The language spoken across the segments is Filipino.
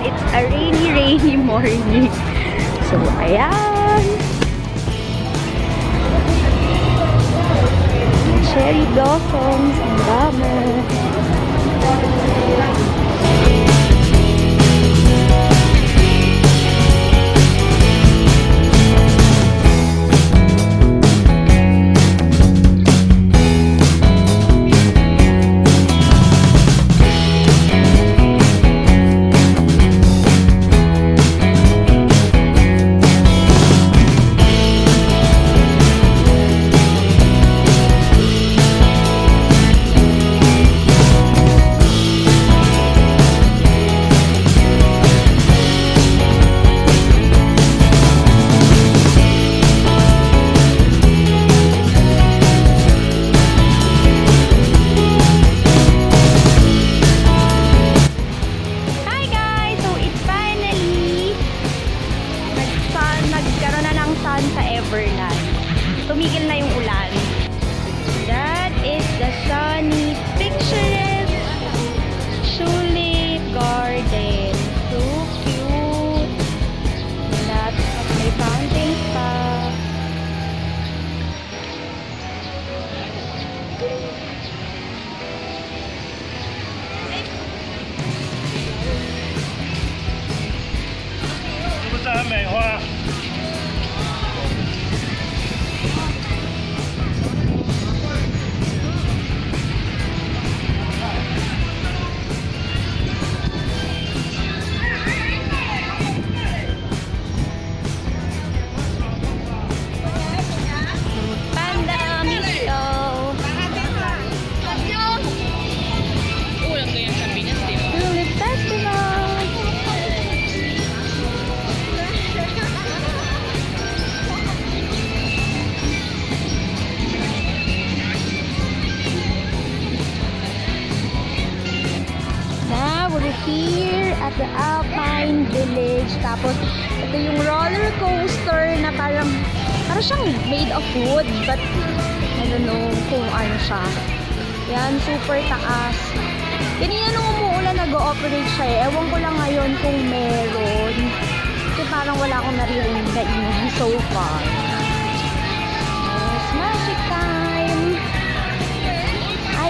it's a rainy morning. So, ayan. Cherry blossoms. Ang dami. Tumigil na yung ulan. That is the sunny, picturesque tulip garden. So cute. Lots of may fountains pa. Ito sa may hoa. Here at the Alpine Village. Tapos, ito yung roller coaster na parang siyang made of wood, but I don't know kung ano siya. Yan, super taas. Kanina nung umuulan, nag-ooperate siya eh. Ewan ko lang ngayon kung meron. Kasi parang wala akong naririnig na ingay so far. Yes, magic time!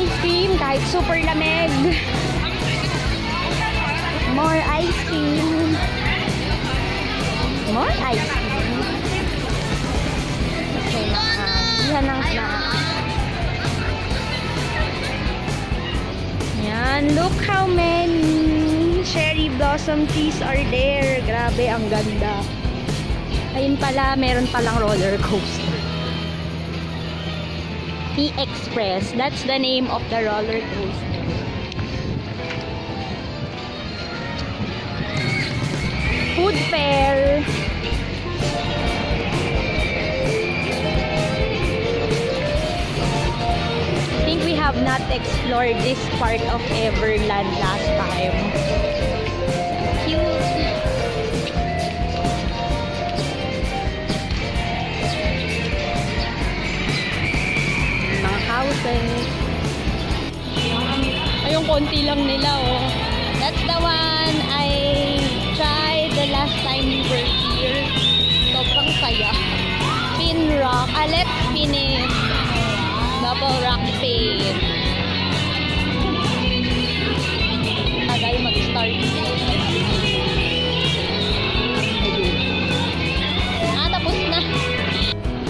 Ice cream, kahit super lamig. More ice cream. More ice cream. Okay, yan ang snack. Yan, look how many cherry blossom trees are there. Grabe, ang ganda. Ayun pala, meron palang roller coaster. T-Express. That's the name of the roller coaster. Food fair. I think we have not explored this part of Everland last time. Cute. Mga houses. Ayun, konti lang nila oh. That's the one I tried the last time we were here. Sobrang saya. Spin rock. Let's spin it. Double rock spin. Tagal mag-start. Tapos na.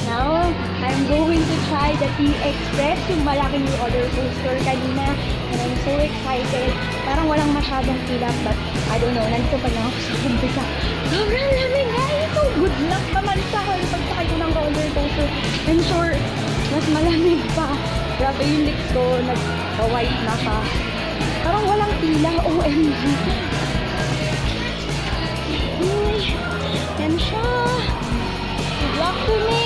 Now, I'm going to try the T-Express, yung malaking roller coaster kanina. And I'm so excited. Parang walang masyadong pilap, but I don't know, nandito pa lang ako sa kumpisa. Sobrang lamig, guys! So good luck naman sa akin pagsakay ko ng roller coaster. I'm sure, mas malamig pa. Grabe yung lips ko, nag-white na pa. Parang walang pila, OMG. Yan siya. Good luck to me.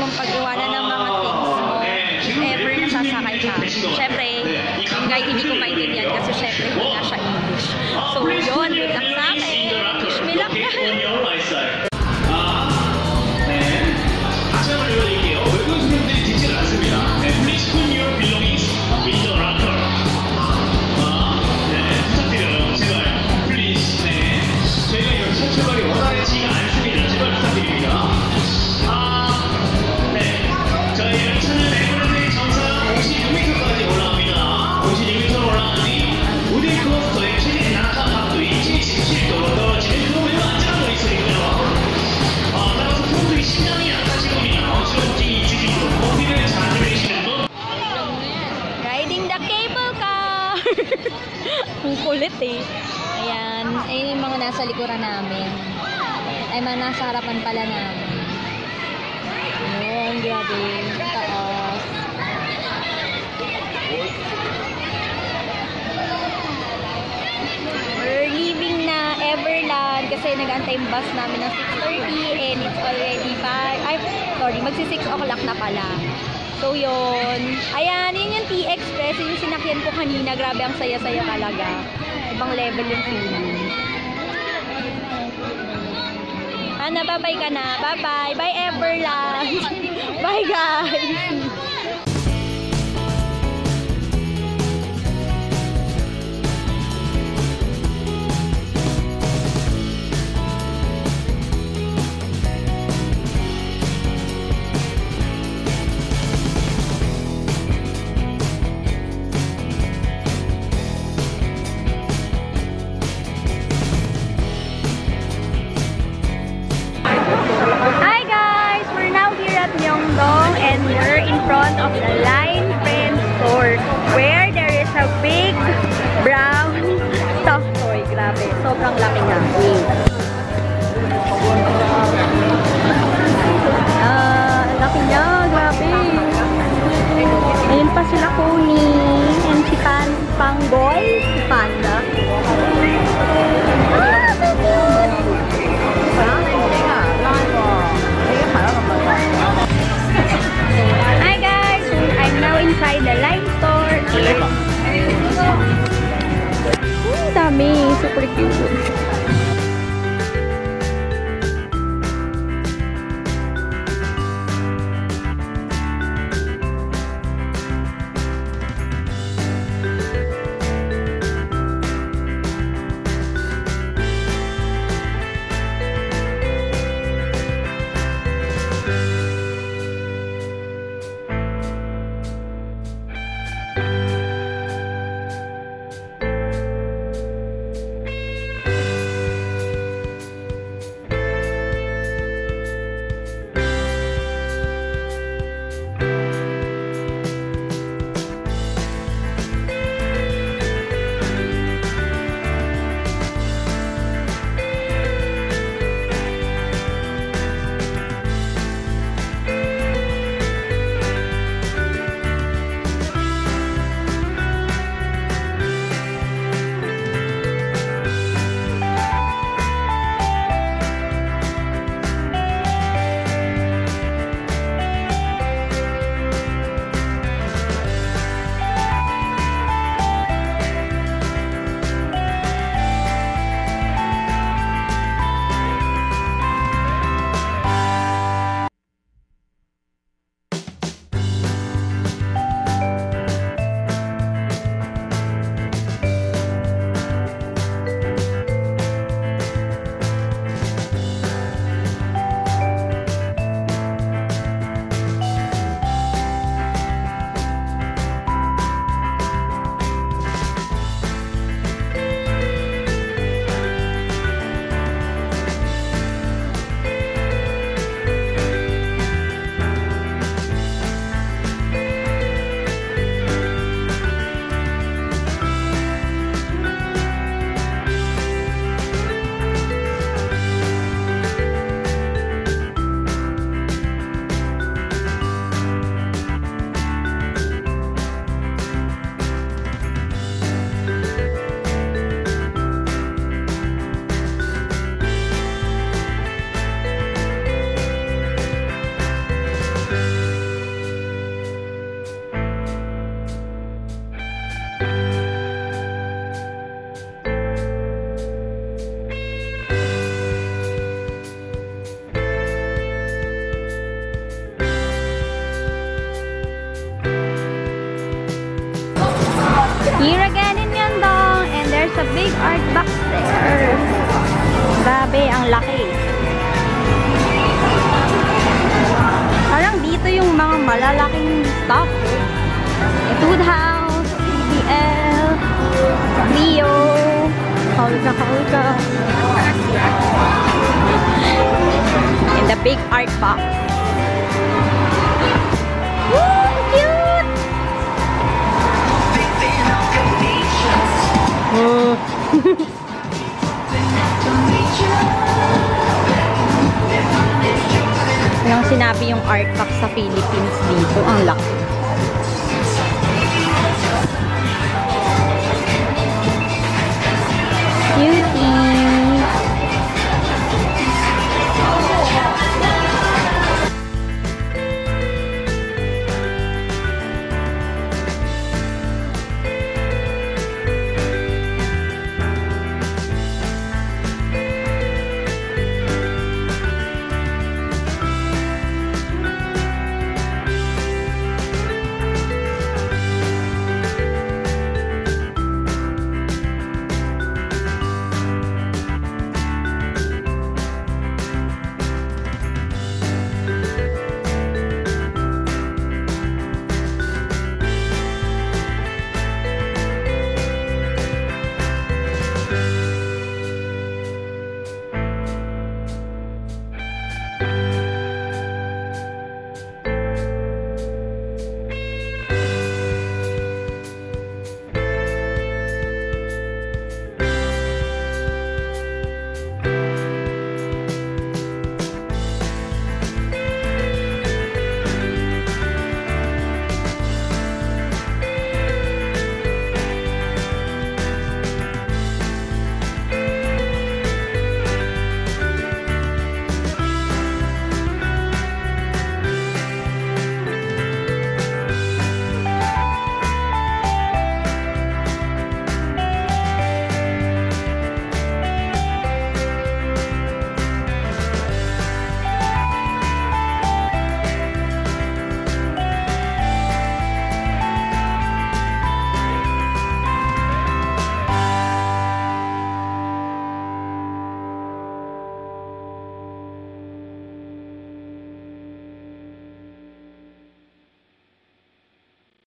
yung pag-iwanan ng mga things mo if ever nasasakay ka. Siyempre, yung guide hindi ko maintindihan kasi siyempre hindi nga siya English. So, yun, good luck sa akin. Wish me luck. Ang kulit eh. Ayan. Ayun yung mga nasa likuran namin. Ay, mga nasa harapan pala namin. Ayun, grabe. Taas. We're leaving na Everland kasi nag-antay yung bus namin ng 6:30 and it's already 5. Ay, sorry. Magsi-6 o'clock na pala. So, yun. Ayan, yun yung T-Express. Yung sinakyan ko kanina. Grabe, ang saya-saya talaga. Ibang level yung feeling. Ana, bye-bye ka na. Bye-bye. Bye, Everland. Bye, guys. And we're in front of the Line Friends store where there is a big brown stuffed toy. Grabe, sobrang laki nga. Laki niya, grabe. Ayun pa sila Kuni and si Pangboy, si Panda. Hi guys! I'm now inside the Line store. Dami! Super cute. big art box there. Grabe, ang laki. Parang dito yung mga malalaking stuff. Food House, CBL, Leo, Hulka. And the big art box. Woo! Cute! Yung sinabi yung art box sa Philippines dito, ang laki.